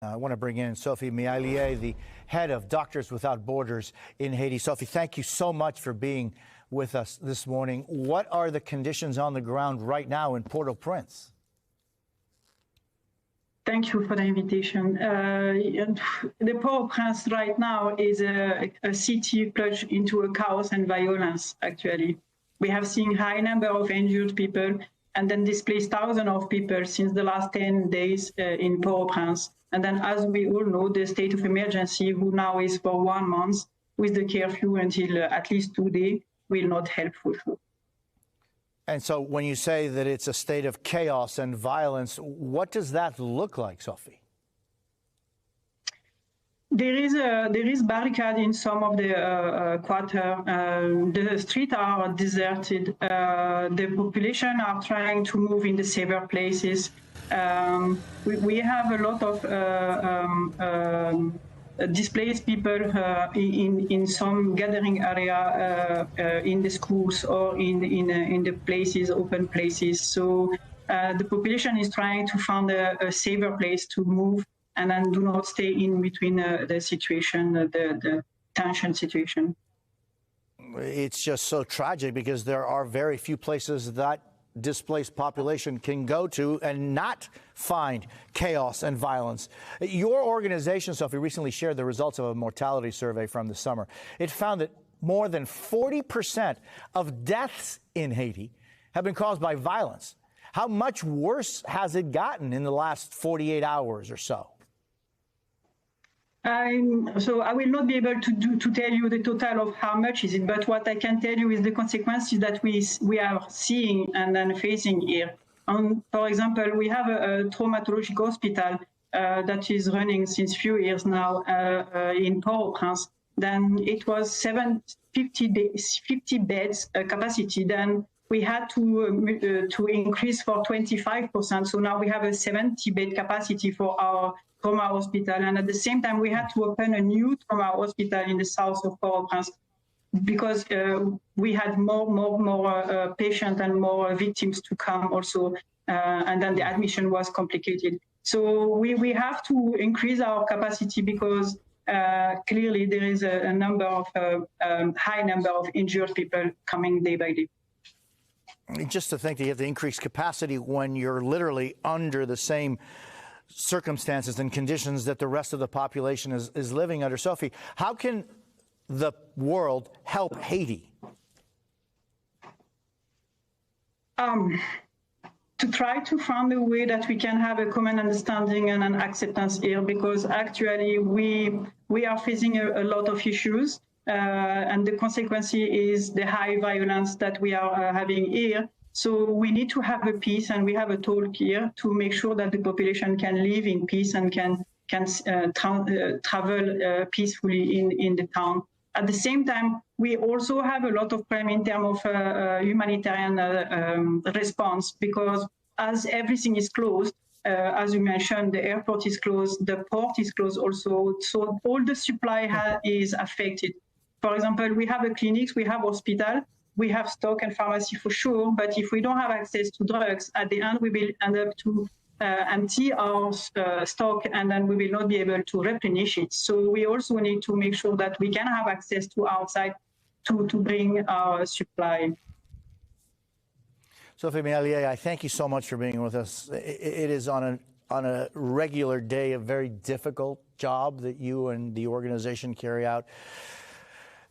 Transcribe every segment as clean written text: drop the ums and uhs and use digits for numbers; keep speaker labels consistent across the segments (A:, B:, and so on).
A: I want to bring in Sophie Miaillier, the head of Doctors Without Borders in Haiti. Sophie, thank you so much for being with us this morning. What are the conditions on the ground right now in Port-au-Prince?
B: Thank you for the invitation. The Port-au-Prince right now is a city plunged into a chaos and violence, actually. We have seen high number of injured people and then displaced thousands of people since the last 10 days in Port-au-Prince. And then, as we all know, the state of emergency, who now is for 1 month, with the curfew until at least today, will not help for sure.
A: And so when you say that it's a state of chaos and violence, what does that look like, Sophie?
B: There is barricade in some of the quarter. The streets are deserted. The population are trying to move in the safer places. We have a lot of displaced people in some gathering area in the schools or in the places, open places. So the population is trying to find a safer place to move and then do not stay in between the situation, the tension situation.
A: It's just so tragic because there are very few places that displaced population can go to and not find chaos and violence. Your organization, Sophie, recently shared the results of a mortality survey from the summer. It found that more than 40% of deaths in Haiti have been caused by violence. How much worse has it gotten in the last 48 hours or so?
B: So I will not be able to tell you the total of how much is it, but what I can tell you is the consequences that we are seeing and then facing here. For example, we have a traumatologic hospital that is running since few years now in Port-au-Prince. Then it was 50 beds capacity. Then we had to increase for 25%. So now we have a 70 bed capacity for our trauma hospital. And at the same time, we had to open a new trauma hospital in the south of Port-au-Prince because we had more patients and more victims to come also. And then the admission was complicated. So we have to increase our capacity because clearly there is a high number of injured people coming day by day.
A: Just to think that you have to increase capacity when you're literally under the same circumstances and conditions that the rest of the population is living under. Sophie, how can the world help Haiti?
B: To try to find a way that we can have a common understanding and an acceptance here, because actually we are facing a lot of issues. And the consequence is the high violence that we are having here. So we need to have a peace, and we have a talk here to make sure that the population can live in peace and can travel peacefully in the town. At the same time, we also have a lot of problem in terms of humanitarian response, because as everything is closed, as you mentioned, the airport is closed, the port is closed also, so all the supply is affected. For example, we have clinics, we have hospital, we have stock and pharmacy for sure, but if we don't have access to drugs, at the end we will end up to empty our stock, and then we will not be able to replenish it. So we also need to make sure that we can have access to outside to bring our supply.
A: Sophie Miaillier, I thank you so much for being with us. It is on a regular day a very difficult job that you and the organization carry out.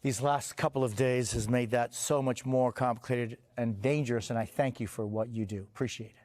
A: These last couple of days has made that so much more complicated and dangerous, and I thank you for what you do. Appreciate it.